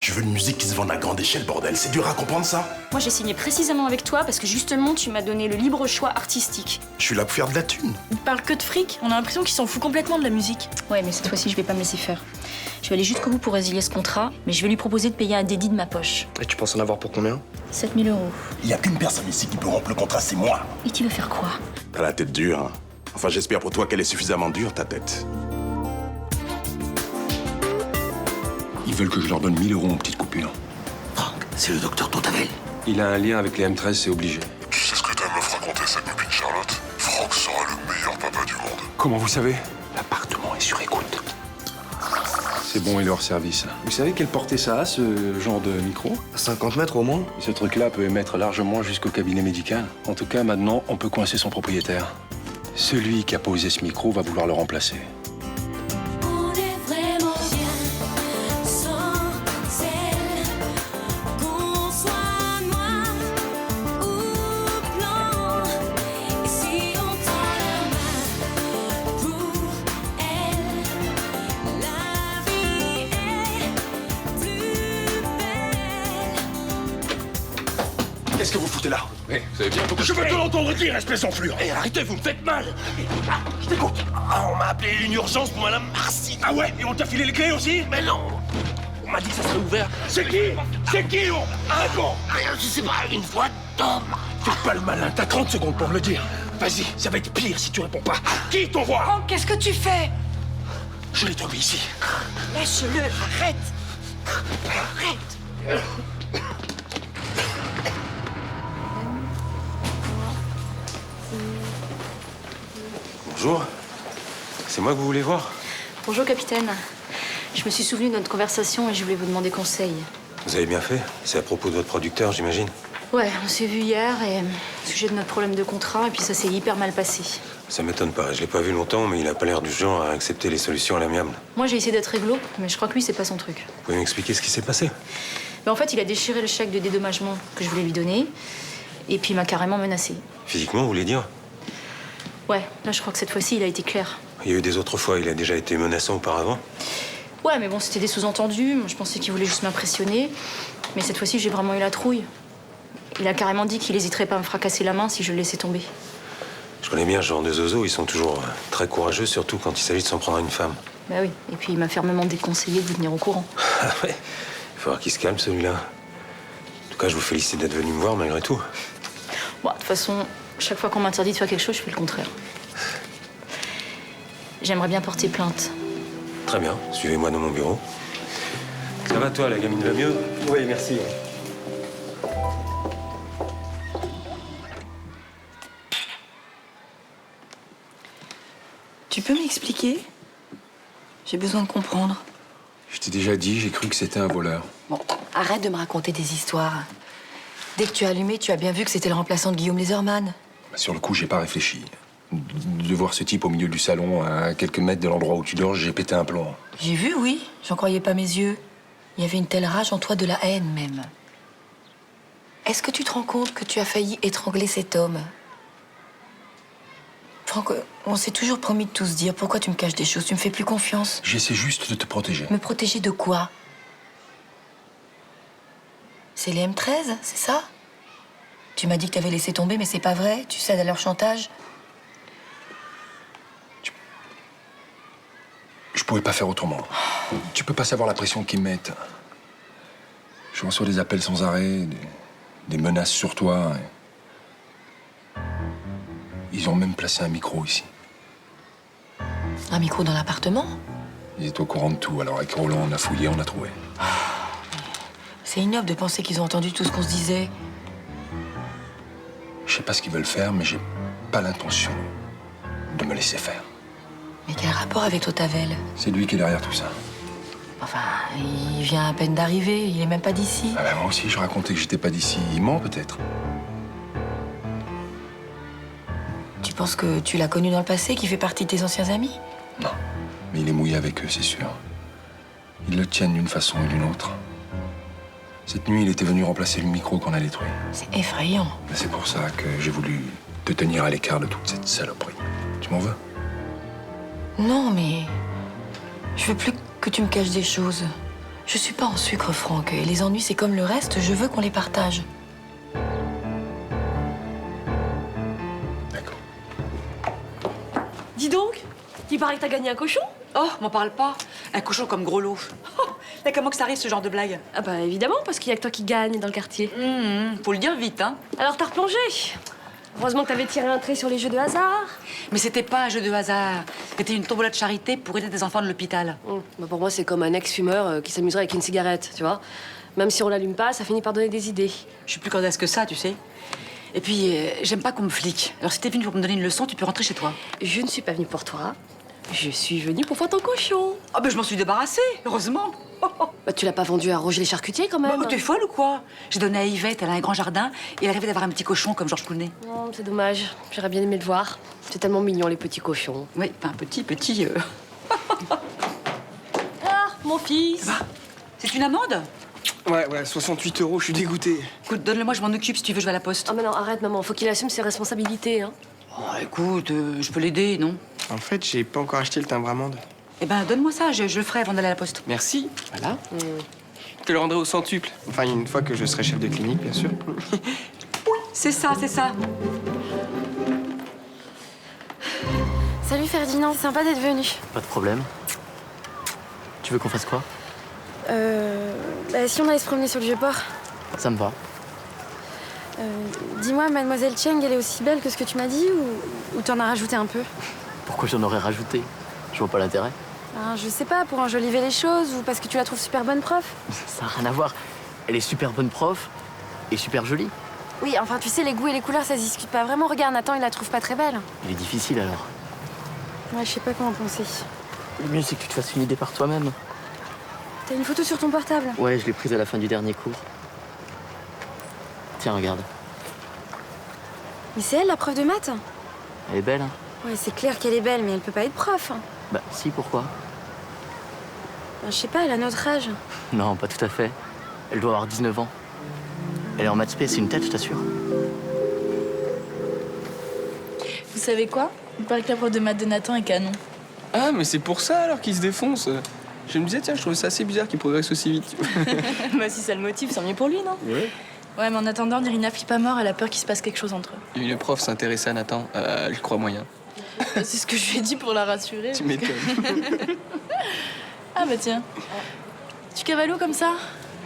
Je veux une musique qui se vende à grande échelle, bordel. C'est dur à comprendre, ça? Moi, j'ai signé précisément avec toi parce que justement, tu m'as donné le libre choix artistique. Je suis là pour faire de la thune. Il parle que de fric. On a l'impression qu'il s'en fout complètement de la musique. Ouais, mais cette fois-ci, je vais pas me laisser faire. Je vais aller jusqu'au bout pour résilier ce contrat, mais je vais lui proposer de payer un dédit de ma poche. Et tu penses en avoir pour combien? 7 000 €. Il y a qu'une personne ici qui peut rompre le contrat, c'est moi. Et tu veux faire quoi? T'as la tête dure, hein. Enfin, j'espère pour toi qu'elle est suffisamment dure, ta tête. Ils veulent que je leur donne 1 000 € en petite coupure. Franck, c'est le docteur Toutavel. Il a un lien avec les M13, c'est obligé. Tu sais ce que ta meuf racontait, sa copine Charlotte? Franck sera le meilleur papa du monde. Comment vous savez? L'appartement est sur écoute. C'est bon, il est hors service. Vous savez quelle portée ça a, ce genre de micro? À 50 mètres au moins? Ce truc-là peut émettre largement jusqu'au cabinet médical. En tout cas, maintenant, on peut coincer son propriétaire. Celui qui a posé ce micro va vouloir le remplacer. On est vraiment bien sans elle. Qu'on soit noir ou blanc. Et si on tend la main pour elle, la vie est plus belle. Qu'est-ce que vous foutez là? Vous savez bien pourquoi Je veux te l'entendre dire, espèce d'enflure. Hé, arrêtez, vous me faites mal. Je t'écoute. Ah, on m'a appelé une urgence pour Madame Marcy. Ah ouais? Et on t'a filé les clés aussi? Mais non. On m'a dit que ça serait ouvert. C'est qui? C'est qui, on? D'accord. Rien, je sais pas, une voix d'homme. Fais pas le malin, t'as 30 secondes pour me le dire. Vas-y, ça va être pire si tu réponds pas. Qui t'envoie? Franck, qu'est-ce que tu fais? Je l'ai trouvé ici. Lâche-le, arrête. Arrête. Bonjour. C'est moi que vous voulez voir? Bonjour, capitaine. Je me suis souvenu de notre conversation et je voulais vous demander conseil. Vous avez bien fait. C'est à propos de votre producteur, j'imagine. Ouais, on s'est vu hier et sujet de notre problème de contrat et puis ça s'est hyper mal passé. Ça m'étonne pas. Je l'ai pas vu longtemps, mais il a pas l'air du genre à accepter les solutions à l'amiable. Moi, j'ai essayé d'être réglo, mais je crois que lui, c'est pas son truc. Vous pouvez m'expliquer ce qui s'est passé? Mais en fait, il a déchiré le chèque de dédommagement que je voulais lui donner et puis il m'a carrément menacé. Physiquement, vous voulez dire? Ouais, là, je crois que cette fois-ci, il a été clair. Il y a eu des autres fois, il a déjà été menaçant auparavant. Ouais, mais bon, c'était des sous-entendus. Moi, je pensais qu'il voulait juste m'impressionner. Mais cette fois-ci, j'ai vraiment eu la trouille. Il a carrément dit qu'il hésiterait pas à me fracasser la main si je le laissais tomber. Je connais bien ce genre de zozo, ils sont toujours très courageux, surtout quand il s'agit de s'en prendre à une femme. Bah oui, et puis il m'a fermement déconseillé de vous tenir au courant. Ah ouais, il faudra qu'il se calme celui-là. En tout cas, je vous félicite d'être venu me voir malgré tout. Bon, de toute façon, chaque fois qu'on m'interdit de faire quelque chose, je fais le contraire. J'aimerais bien porter plainte. Très bien, suivez-moi dans mon bureau. Ça va toi, la gamine va mieux? Oui, merci. Tu peux m'expliquer? J'ai besoin de comprendre. Je t'ai déjà dit, j'ai cru que c'était un voleur. Bon, arrête de me raconter des histoires. Dès que tu as allumé, tu as bien vu que c'était le remplaçant de Guillaume Leserman. Sur le coup, j'ai pas réfléchi. De voir ce type au milieu du salon, à quelques mètres de l'endroit où tu dors, j'ai pété un plomb. J'ai vu, oui. J'en croyais pas mes yeux. Il y avait une telle rage en toi, de la haine même. Est-ce que tu te rends compte que tu as failli étrangler cet homme? Franck, on s'est toujours promis de tout se dire. Pourquoi tu me caches des choses? Tu me fais plus confiance. J'essaie juste de te protéger. Me protéger de quoi? C'est les M13, c'est ça? Tu m'as dit que t'avais laissé tomber, mais c'est pas vrai. Tu cèdes à leur chantage. Je pouvais pas faire autrement. Tu peux pas savoir la pression qu'ils me mettent. Je reçois des appels sans arrêt, des menaces sur toi. Ils ont même placé un micro ici. Un micro dans l'appartement? Ils étaient au courant de tout, alors avec Roland, on a fouillé, on a trouvé. C'est ignoble de penser qu'ils ont entendu tout ce qu'on se disait. Je sais pas ce qu'ils veulent faire, mais j'ai pas l'intention de me laisser faire. Mais quel rapport avec Toutavel? C'est lui qui est derrière tout ça. Enfin, il vient à peine d'arriver, il est même pas d'ici. Ah ben moi aussi, je racontais que j'étais pas d'ici. Il ment peut-être. Tu penses que tu l'as connu dans le passé, qu'il fait partie de tes anciens amis? Non, mais il est mouillé avec eux, c'est sûr. Ils le tiennent d'une façon ou d'une autre. Cette nuit, il était venu remplacer le micro qu'on a détruit. C'est effrayant. Mais c'est pour ça que j'ai voulu te tenir à l'écart de toute cette saloperie. Tu m'en veux? Non, mais... Je veux plus que tu me caches des choses. Je suis pas en sucre, Franck. Et les ennuis, c'est comme le reste, je veux qu'on les partage. D'accord. Dis donc, il paraît que t'as gagné un cochon? Oh, m'en parle pas. Un cochon comme gros lot. Oh, y'a comment que ça arrive, ce genre de blague? Ah bah évidemment, parce qu'il y a que toi qui gagne dans le quartier. Faut le dire vite, hein. Alors t'as replongé. Heureusement que t'avais tiré un trait sur les jeux de hasard. Mais c'était pas un jeu de hasard. C'était une tombola de charité pour aider des enfants de l'hôpital. Bah pour moi, c'est comme un ex-fumeur qui s'amuserait avec une cigarette, tu vois. Même si on l'allume pas, ça finit par donner des idées. Je suis plus cordasse que ça, tu sais. Et puis, j'aime pas qu'on me flique. Alors si t'es venu pour me donner une leçon, tu peux rentrer chez toi. Je ne suis pas venue pour toi. Je suis venue pour voir ton cochon. Ah ben je m'en suis débarrassée, heureusement. Bah tu l'as pas vendu à Roger les charcutiers quand même. Bah, t'es folle ou quoi? J'ai donné à Yvette, elle a un grand jardin, et elle rêvait d'avoir un petit cochon comme Georges Clooney. Non, c'est dommage. J'aurais bien aimé le voir. C'est tellement mignon les petits cochons. Oui, enfin petit. Ah, mon fils. Bah, c'est une amende? Ouais, 68 €, je suis dégoûté. Écoute, donne-le-moi, je m'en occupe si tu veux, je vais à la poste. Ah mais non, arrête maman, faut qu'il assume ses responsabilités, hein. Oh, écoute, je peux l'aider, non? En fait, j'ai pas encore acheté le timbre-amende. Eh ben, donne-moi ça, je le ferai avant d'aller à la poste. Merci. Voilà. Je te le rendrai au centuple. Enfin, une fois que je serai chef de clinique, bien sûr. C'est ça. Salut Ferdinand, c'est sympa d'être venu. Pas de problème. Tu veux qu'on fasse quoi? Bah, si on allait se promener sur le Vieux-Port. Ça me va. Dis-moi, Mademoiselle Cheng, elle est aussi belle que ce que tu m'as dit ou t'en as rajouté un peu? Pourquoi j'en aurais rajouté? Je vois pas l'intérêt. Ben, je sais pas, pour enjoliver les choses ou parce que tu la trouves super bonne prof? Ça n'a rien à voir. Elle est super bonne prof et super jolie. Oui, enfin, tu sais, les goûts et les couleurs, ça se discute pas vraiment. Regarde, Nathan, il la trouve pas très belle. Il est difficile alors. Ouais, je sais pas comment penser. Le mieux, c'est que tu te fasses une idée par toi-même. T'as une photo sur ton portable? Ouais, je l'ai prise à la fin du dernier cours. Tiens, regarde. Mais c'est elle, la prof de maths? Elle est belle, hein? Ouais, c'est clair qu'elle est belle, mais elle peut pas être prof. Bah, si, pourquoi? Ben, je sais pas, elle a notre âge. Non, pas tout à fait. Elle doit avoir 19 ans. Elle est en maths spé, c'est une tête, je t'assure. Vous savez quoi? Il paraît que la prof de maths de Nathan est canon. Ah, mais c'est pour ça alors qu'il se défonce. Je me disais, tiens, je trouvais ça assez bizarre qu'il progresse aussi vite. Bah si ça le motive, c'est mieux pour lui, non? Ouais. Ouais, mais en attendant, Nirina flippe pas mort, elle a peur qu'il se passe quelque chose entre eux. Une prof s'intéressait à Nathan. Je crois moyen. C'est ce que je lui ai dit pour la rassurer. Tu m'étonnes. Ah bah tiens. Tu cavales où comme ça?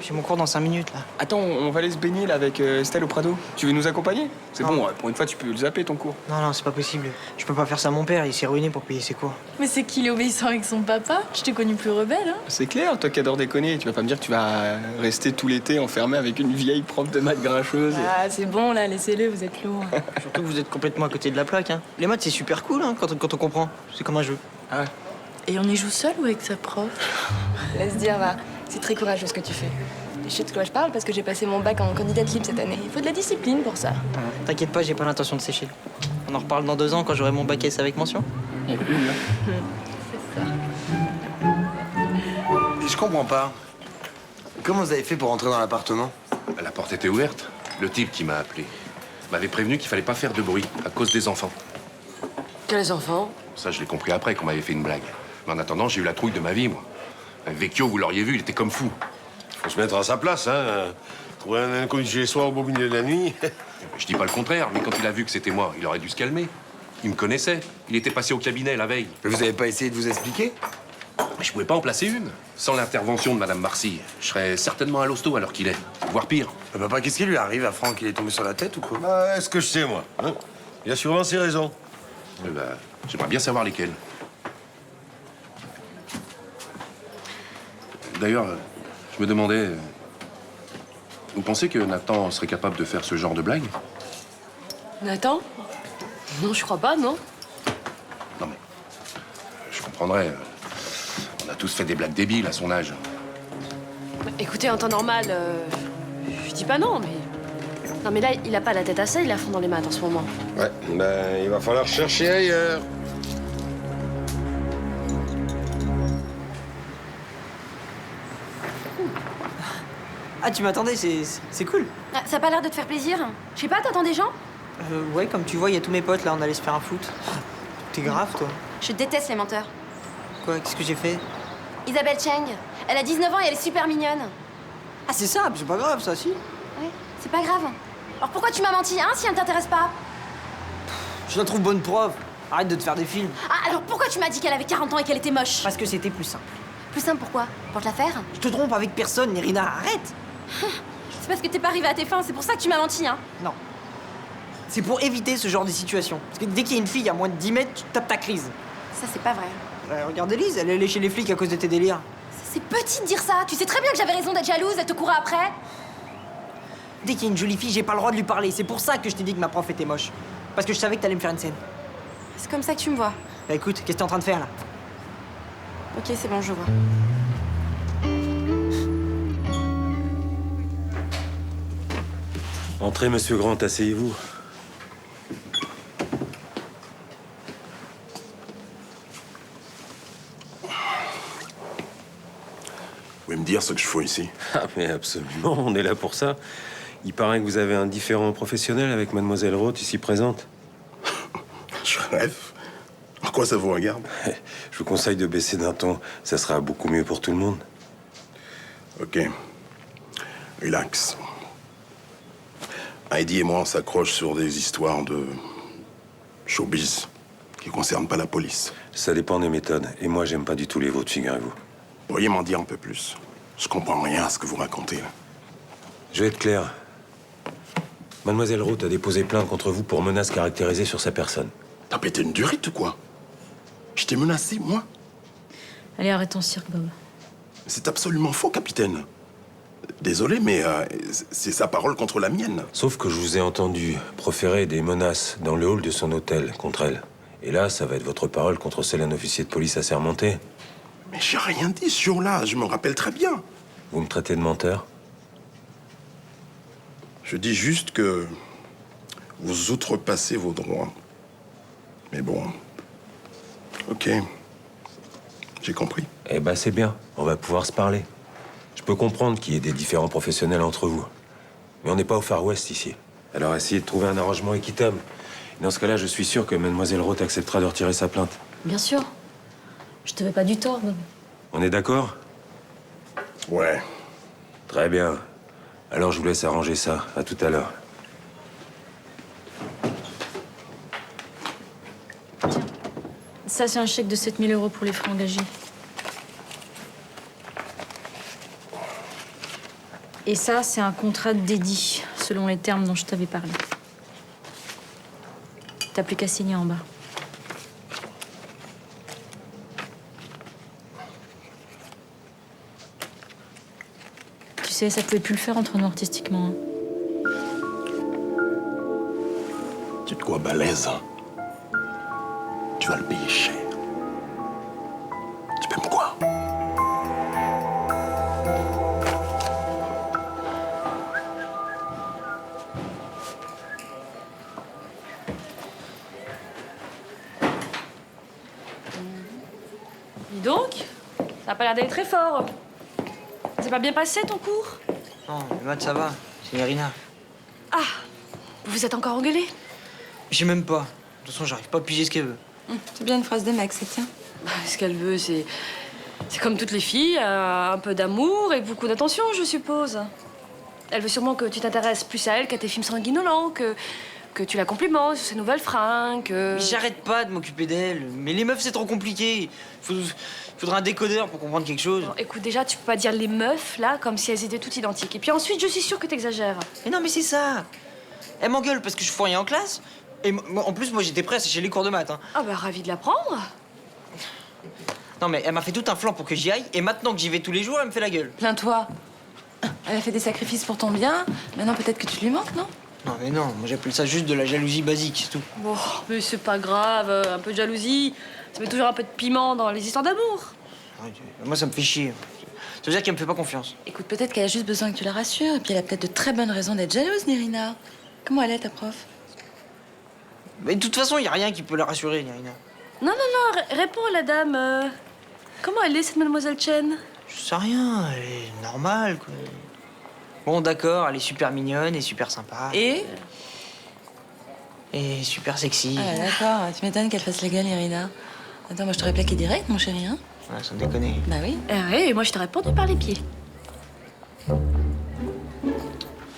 J'ai mon cours dans 5 minutes, là. Attends, on va aller se baigner là avec Estelle au Prado. Tu veux nous accompagner? C'est bon, pour une fois, tu peux le zapper ton cours. Non, c'est pas possible. Je peux pas faire ça à mon père, il s'est ruiné pour payer ses cours. Mais c'est qu'il est obéissant avec son papa. Je t'ai connu plus rebelle, hein? C'est clair, toi qui adore déconner. Tu vas pas me dire que tu vas rester tout l'été enfermé avec une vieille prof de maths grincheuse. Ah, c'est bon, là, laissez-le, vous êtes lourd. Surtout que vous êtes complètement à côté de la plaque, hein. Les maths, c'est super cool, hein, quand on comprend. C'est comme un jeu. Ah ouais. Et on y joue seul ou avec sa prof? Laisse dire, va. C'est très courageux ce que tu fais. Je sais de quoi je parle parce que j'ai passé mon bac en candidate libre cette année. Il faut de la discipline pour ça. T'inquiète pas, j'ai pas l'intention de sécher. On en reparle dans 2 ans quand j'aurai mon bac S avec mention. Et une, là. C'est ça. Et je comprends pas. Comment vous avez fait pour entrer dans l'appartement? La porte était ouverte. Le type qui m'a appelé m'avait prévenu qu'il fallait pas faire de bruit à cause des enfants. Quels enfants? Ça, je l'ai compris après qu'on m'avait fait une blague. Mais en attendant, j'ai eu la trouille de ma vie, moi. Vecchio, vous l'auriez vu, il était comme fou. Faut se mettre à sa place, hein. Trouver un inconnu chez soi au beau milieu de la nuit. Je dis pas le contraire, mais quand il a vu que c'était moi, il aurait dû se calmer. Il me connaissait. Il était passé au cabinet la veille. Mais vous avez pas essayé de vous expliquer? Mais je pouvais pas en placer une. Sans l'intervention de Madame Marcy, je serais certainement à l'hosto alors qu'il est. Voire pire. Papa, qu'est-ce qui lui arrive à Franck? Il est tombé sur la tête ou quoi? Bah, est-ce que je sais, moi, hein? Il a sûrement ses raisons. Eh ben, j'aimerais bien savoir lesquelles. D'ailleurs, je me demandais... Vous pensez que Nathan serait capable de faire ce genre de blague? Nathan? Non, je crois pas, non. Non, mais... Je comprendrais. On a tous fait des blagues débiles à son âge. Écoutez, en temps normal, je dis pas non, mais... Non, mais là, il a pas la tête à ça, il est à fond dans les maths en ce moment. Ouais, ben, il va falloir chercher ailleurs. Ah, tu m'attendais, c'est cool. Ah, ça a pas l'air de te faire plaisir? Je sais pas, t'attends des gens? Ouais, comme tu vois, il y a tous mes potes, là, on allait se faire un foot. T'es grave, toi. Je déteste les menteurs. Quoi, qu'est-ce que j'ai fait? Isabelle Cheng. Elle a 19 ans et elle est super mignonne. Ah, c'est ça, c'est pas grave, ça, si. Ouais, c'est pas grave. Alors pourquoi tu m'as menti, hein, si elle ne t'intéresse pas? Je la trouve bonne prof. Arrête de te faire des films. Ah, alors pourquoi tu m'as dit qu'elle avait 40 ans et qu'elle était moche? Parce que c'était plus simple. Plus simple pourquoi? Pour te la faire? Je te trompe avec personne, Nerina, arrête. C'est parce que t'es pas arrivé à tes fins, c'est pour ça que tu m'as menti, hein. Non. C'est pour éviter ce genre de situation. Parce que dès qu'il y a une fille à moins de 10 mètres, tu tapes ta crise. Ça, c'est pas vrai. Regarde Élise, elle est allée chez les flics à cause de tes délires. C'est petit de dire ça. Tu sais très bien que j'avais raison d'être jalouse, elle te courait après. Dès qu'il y a une jolie fille, j'ai pas le droit de lui parler. C'est pour ça que je t'ai dit que ma prof était moche. Parce que je savais que t'allais me faire une scène. C'est comme ça que tu me vois. Bah écoute, qu'est-ce que t'es en train de faire là? Ok, c'est bon, je vois. Entrez, monsieur Grant, asseyez-vous. Vous pouvez me dire ce que je fais ici? Ah, mais absolument, on est là pour ça. Il paraît que vous avez un différend professionnel avec mademoiselle Roth, ici présente. Je rêve. En quoi ça vous regarde? Je vous conseille de baisser d'un ton. Ça sera beaucoup mieux pour tout le monde. Ok. Relax. Heidi et moi, on s'accroche sur des histoires de showbiz qui concernent pas la police. Ça dépend des méthodes. Et moi, j'aime pas du tout les vôtres, figurez-vous. Pourriez m'en dire un peu plus? Je comprends rien à ce que vous racontez, là. Je vais être clair. Mademoiselle Roth a déposé plainte contre vous pour menaces caractérisées sur sa personne. T'as pété une durite ou quoi? Je t'ai menacé, moi? Allez, arrête ton cirque, Bob. C'est absolument faux, capitaine. Désolé, mais c'est sa parole contre la mienne. Sauf que je vous ai entendu proférer des menaces dans le hall de son hôtel contre elle. Et là, ça va être votre parole contre celle d'un officier de police assermenté. Mais j'ai rien dit ce jour-là, je me rappelle très bien. Vous me traitez de menteur? Je dis juste que vous outrepassez vos droits. Mais bon, ok, j'ai compris. Eh ben, c'est bien, on va pouvoir se parler. Je peux comprendre qu'il y ait des différends professionnels entre vous. Mais on n'est pas au Far West ici. Alors essayez de trouver un arrangement équitable. Dans ce cas-là, je suis sûr que mademoiselle Roth acceptera de retirer sa plainte. Bien sûr. Je te veux pas du tort, Bob. On est d'accord? Ouais. Très bien. Alors je vous laisse arranger ça. À tout à l'heure. Ça, c'est un chèque de 7 000 € pour les frais engagés. Et ça, c'est un contrat dédié, selon les termes dont je t'avais parlé. T'as plus qu'à signer en bas. Tu sais, ça pouvait plus le faire entre nous artistiquement. Hein. Tu es de quoi balèze, hein? Tu vas le payer cher. Tu m'aimes quoi? Dis donc, ça a pas l'air d'aller très fort. C'est pas bien passé ton cours? Non, les maths, ça va. C'est Nerina. Ah, vous vous êtes encore engueulés? J'ai même pas. De toute façon, j'arrive pas à piger ce qu'elle veut. C'est bien une phrase de mec, c'est tien. Ce qu'elle veut, c'est comme toutes les filles, un peu d'amour et beaucoup d'attention, je suppose. Elle veut sûrement que tu t'intéresses plus à elle qu'à tes films sanguinolents, que tu la complimentes sur ses nouvelles fringues, Mais j'arrête pas de m'occuper d'elle. Mais les meufs, c'est trop compliqué. Faudra un décodeur pour comprendre quelque chose. Bon, écoute, déjà, tu peux pas dire les meufs, là, comme si elles étaient toutes identiques. Et puis ensuite, je suis sûre que t'exagères. Mais non, mais c'est ça. Elle m'engueule parce que je fous rien en classe. Et en plus, moi, j'étais prêt à sécher les cours de maths. Hein. Ah bah, ravi de l'apprendre. Non, mais elle m'a fait tout un flanc pour que j'y aille. Et maintenant que j'y vais tous les jours, elle me fait la gueule. Plains-toi. Elle a fait des sacrifices pour ton bien. Maintenant, peut-être que tu lui manques, non? Non, mais non. Moi, j'appelle ça juste de la jalousie basique, c'est tout. Bon, mais c'est pas grave. Un peu de jalousie, ça met toujours un peu de piment dans les histoires d'amour. Moi, ça me fait chier. Ça veut dire qu'elle me fait pas confiance. Écoute, peut-être qu'elle a juste besoin que tu la rassures. Et puis elle a peut-être de très bonnes raisons d'être jalouse, Nerina. Comment elle est, ta prof? Mais de toute façon, y a rien qui peut la rassurer, Nerina. Non, réponds à la dame. Comment elle est, cette mademoiselle Chen? Je sais rien, elle est normale, quoi. Bon, d'accord, elle est super mignonne et super sympa. Et super sexy. Ah, d'accord. Tu m'étonnes qu'elle fasse la gueule, Nerina. Attends, moi, je t'aurais plaqué direct, mon chéri, hein? Ouais, sans déconner. Bah oui. Ah ouais, et moi je t'aurais répondu par les pieds.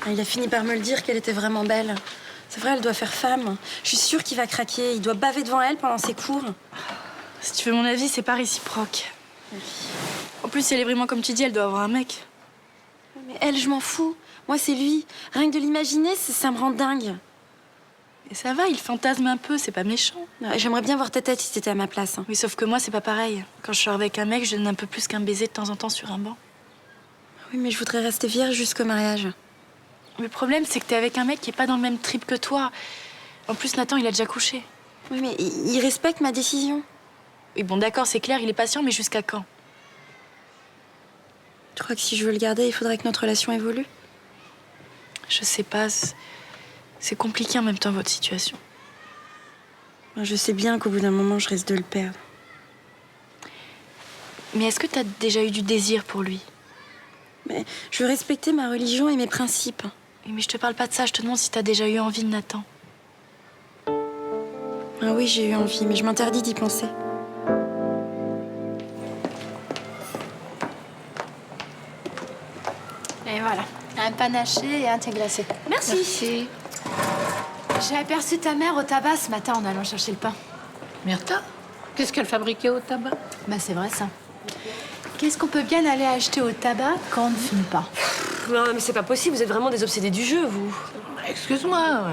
Il a fini par me le dire qu'elle était vraiment belle. C'est vrai, elle doit faire femme. Je suis sûre qu'il va craquer. Il doit baver devant elle pendant ses cours. Si tu veux mon avis, c'est pas réciproque. En plus, si elle est vraiment comme tu dis, elle doit avoir un mec. Mais elle, je m'en fous. Moi, c'est lui. Rien que de l'imaginer, ça me rend dingue. Et ça va, il fantasme un peu, c'est pas méchant. Ouais, j'aimerais bien voir ta tête si t'étais à ma place. Oui, sauf que moi, c'est pas pareil. Quand je sors avec un mec, je donne un peu plus qu'un baiser de temps en temps sur un banc. Oui, mais je voudrais rester vierge jusqu'au mariage. Mais le problème, c'est que t'es avec un mec qui est pas dans le même trip que toi. En plus, Nathan, il a déjà couché. Oui, mais il respecte ma décision. Oui, bon, d'accord, c'est clair, il est patient, mais jusqu'à quand? Tu crois que si je veux le garder, il faudrait que notre relation évolue? Je sais pas. C'est compliqué en même temps, votre situation. Je sais bien qu'au bout d'un moment, je risque de le perdre. Mais est-ce que t'as déjà eu du désir pour lui? Mais je veux respecter ma religion et mes principes. Oui, mais je te parle pas de ça, je te demande si t'as déjà eu envie de Nathan. Ah oui, j'ai eu envie, mais je m'interdis d'y penser. Et voilà, un panaché et un thé glacé. Merci. J'ai aperçu ta mère au tabac ce matin en allant chercher le pain. Myrtha? Qu'est-ce qu'elle fabriquait au tabac? Bah c'est vrai ça. Qu'est-ce qu'on peut bien aller acheter au tabac quand on ne fume pas? Non, mais c'est pas possible, vous êtes vraiment des obsédés du jeu, vous. Excuse-moi,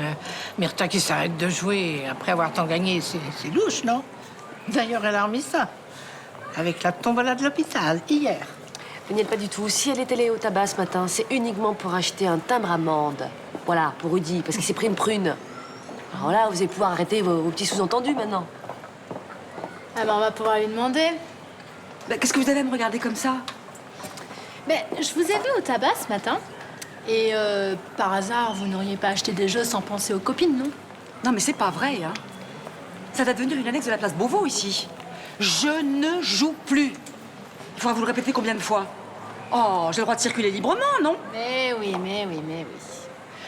Myrtha qui s'arrête de jouer après avoir tant gagné, c'est louche, non? D'ailleurs, elle a remis ça. Avec la tombola de l'hôpital, hier. Vous n'y êtes pas du tout. Si elle est allée au tabac ce matin, c'est uniquement pour acheter un timbre amande. Voilà, pour Rudy, parce qu'il s'est pris une prune. Alors là, vous allez pouvoir arrêter vos petits sous-entendus maintenant. Ah bah on va pouvoir lui demander. Bah, qu'est-ce que vous avez à me regarder comme ça? Mais je vous ai vu au tabac ce matin. Et par hasard, vous n'auriez pas acheté des jeux sans penser aux copines, non? Non, mais c'est pas vrai, hein. Ça va devenir une annexe de la place Beauvau, ici. Je ne joue plus. Il faudra vous le répéter combien de fois? Oh, j'ai le droit de circuler librement, non? Mais oui.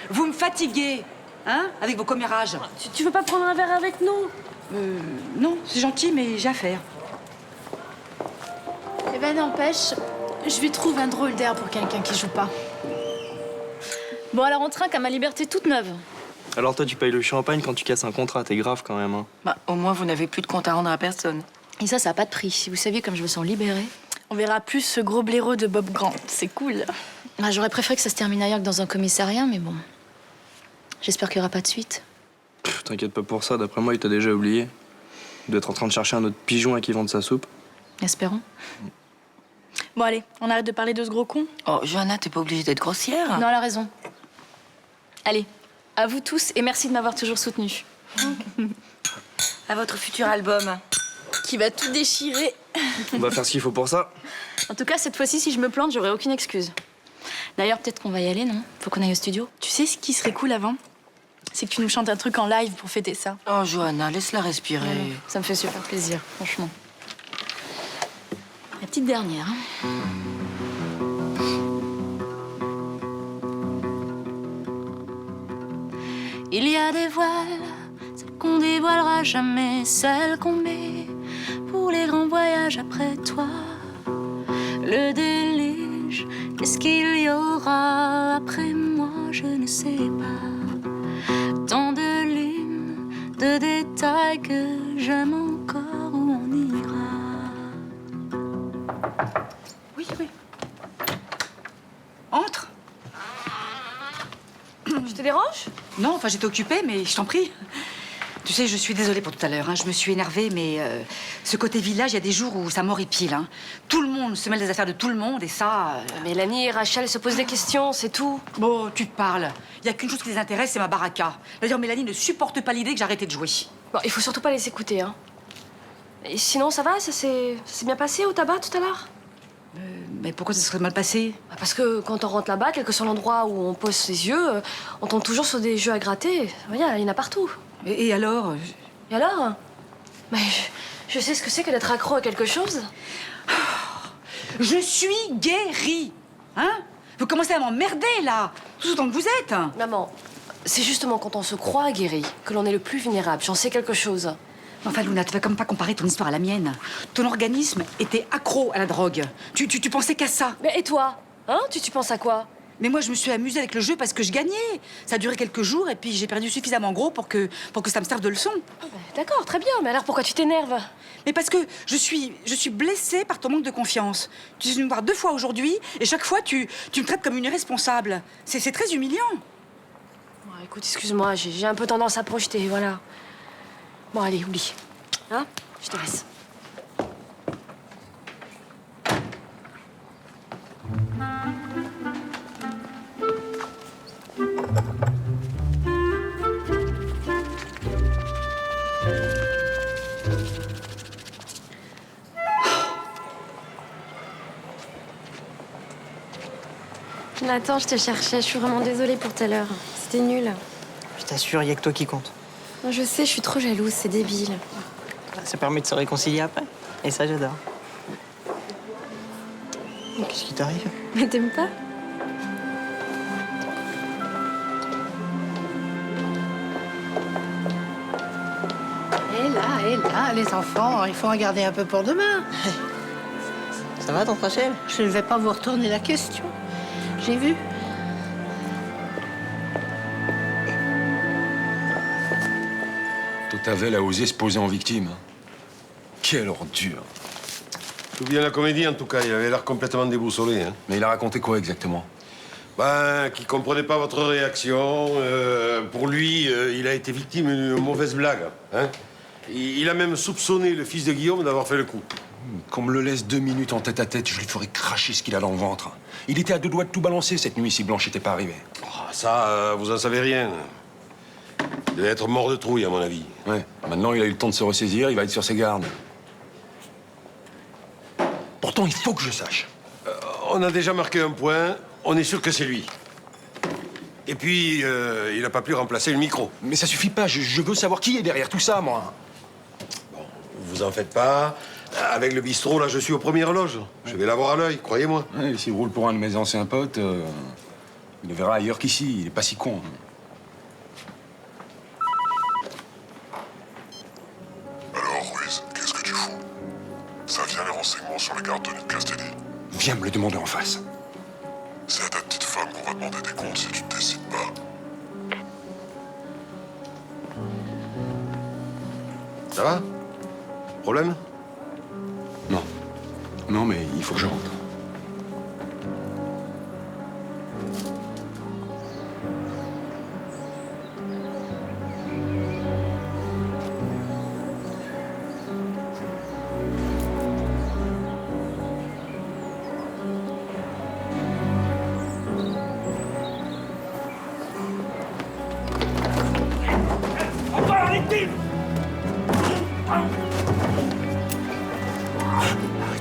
Vous me fatiguez, hein, avec vos commérages. Tu veux pas prendre un verre avec nous? Non, c'est gentil, mais j'ai affaire. Eh ben n'empêche, je lui trouve un drôle d'air pour quelqu'un qui joue pas. Bon alors on trinque à ma liberté toute neuve. Alors toi, tu payes le champagne quand tu casses un contrat, t'es grave quand même, hein. Bah, au moins, vous n'avez plus de compte à rendre à personne. Et ça a pas de prix. Si vous saviez comme je me sens libérée. On verra plus ce gros blaireau de Bob Grant. C'est cool. Ah, j'aurais préféré que ça se termine ailleurs que dans un commissariat, mais bon. J'espère qu'il y aura pas de suite. T'inquiète pas pour ça, d'après moi, il t'a déjà oublié. Il doit être en train de chercher un autre pigeon à qui vendre sa soupe. Espérons. Bon, allez, on arrête de parler de ce gros con. Oh, Johanna, t'es pas obligée d'être grossière. Non, elle a raison. Allez, à vous tous et merci de m'avoir toujours soutenue. À votre futur album. Qui va tout déchirer. On va faire ce qu'il faut pour ça. En tout cas, cette fois-ci, si je me plante, j'aurai aucune excuse. D'ailleurs, peut-être qu'on va y aller, non? Faut qu'on aille au studio. Tu sais ce qui serait cool avant? C'est que tu nous chantes un truc en live pour fêter ça. Oh, Johanna, laisse-la respirer. Ouais, ça me fait super plaisir, franchement. La petite dernière. Hein. Il y a des voiles, celles qu'on dévoilera jamais, celles qu'on met pour les grands voyages après toi. Le déluge, qu'est-ce qu'il y aura après moi, je ne sais pas. Tant de lunes, de détails que j'aime encore où on ira. Oui. Entre. Je te dérange? Non, enfin, j'étais occupée, mais je t'en prie. Tu sais, je suis désolée pour tout à l'heure, hein. Je me suis énervée, mais ce côté village, il y a des jours où ça m'horripile, hein. Tout le monde se mêle des affaires de tout le monde, et ça... Mélanie et Rachel se posent des questions, c'est tout. Bon, tu te parles. Il y a qu'une chose qui les intéresse, c'est ma baraka. D'ailleurs, Mélanie ne supporte pas l'idée que j'ai arrêté de jouer. Bon, il faut surtout pas les écouter, hein. Et sinon, ça va? Ça s'est bien passé au tabac tout à l'heure? Mais pourquoi ça serait mal passé? Parce que quand on rentre là-bas, quel que soit l'endroit où on pose ses yeux, on tombe toujours sur des jeux à gratter. Regarde, il y en a partout. Et alors? Et alors? Mais je sais ce que c'est que d'être accro à quelque chose. Je suis guérie, hein? Vous commencez à m'emmerder, là, tout autant que vous êtes. Maman, c'est justement quand on se croit guéri que l'on est le plus vulnérable. J'en sais quelque chose. Enfin, Luna, tu vas comme pas comparer ton histoire à la mienne. Ton organisme était accro à la drogue. Tu pensais qu'à ça. Mais et toi? Hein? Tu penses à quoi? Mais moi, je me suis amusée avec le jeu parce que je gagnais. Ça a duré quelques jours et puis j'ai perdu suffisamment gros pour que ça me serve de leçon. D'accord, très bien. Mais alors pourquoi tu t'énerves? Mais parce que je suis blessée par ton manque de confiance. Tu es venu me voir 2 fois aujourd'hui et chaque fois, tu me traites comme une irresponsable. C'est très humiliant. Bon, écoute, excuse-moi, j'ai un peu tendance à projeter, voilà. Bon, allez, oublie. Hein? Je te laisse. Nathan, je te cherchais. Je suis vraiment désolée pour tout à l'heure. C'était nul. Je t'assure, il y a que toi qui compte. Je sais, je suis trop jalouse. C'est débile. Ça permet de se réconcilier après. Et ça, j'adore. Qu'est-ce qui t'arrive? Mais t'aimes pas? Et là, les enfants, il faut en garder un peu pour demain. Ça va, tante Rachel? Je ne vais pas vous retourner la question. J'ai vu. Tavel a osé se poser en victime. Quelle ordure. Tout bien la comédie, en tout cas. Il avait l'air complètement déboussolé. Hein. Mais il a raconté quoi exactement? Ben, qu'il comprenait pas votre réaction. Pour lui, il a été victime d'une mauvaise blague. Hein. Il a même soupçonné le fils de Guillaume d'avoir fait le coup. Qu'on me le laisse 2 minutes en tête-à-tête, je lui ferai cracher ce qu'il a dans le ventre. Il était à 2 doigts de tout balancer cette nuit si Blanche n'était pas arrivée. Oh, ça, vous en savez rien. Il devait être mort de trouille, à mon avis. Ouais. Maintenant, il a eu le temps de se ressaisir, il va être sur ses gardes. Pourtant, il faut que je sache. On a déjà marqué un point. On est sûr que c'est lui. Et puis, il n'a pas pu remplacer le micro. Mais ça suffit pas. Je veux savoir qui est derrière tout ça, moi. Bon, vous en faites pas. Avec le bistrot, là, je suis aux premières loges. Je vais l'avoir à l'œil, croyez-moi. Ouais, s'il roule pour un de mes anciens potes, il le verra ailleurs qu'ici. Il est pas si con. Alors, Ruiz, qu'est-ce que tu fous? Ça vient les renseignements sur les gardes de nuit de Castelli. Viens me le demander en face. C'est à ta petite femme qu'on va demander des comptes si tu te décides pas. Ça va? Problème? Non. Non, mais il faut que je rentre.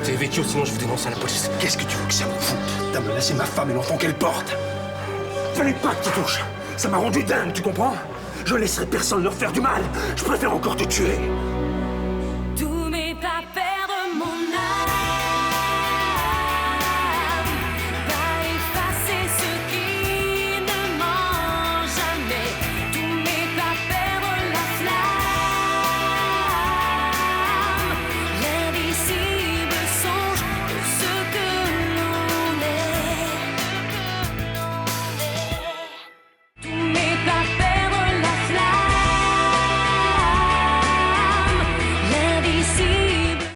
Arrêtez, Vecchio, sinon je vous dénonce à la police. Qu'est-ce que tu veux que ça me foute? T'as menacé ma femme et l'enfant qu'elle porte. Fallait pas que tu touches. Ça m'a rendu dingue, tu comprends? Je laisserai personne leur faire du mal. Je préfère encore te tuer.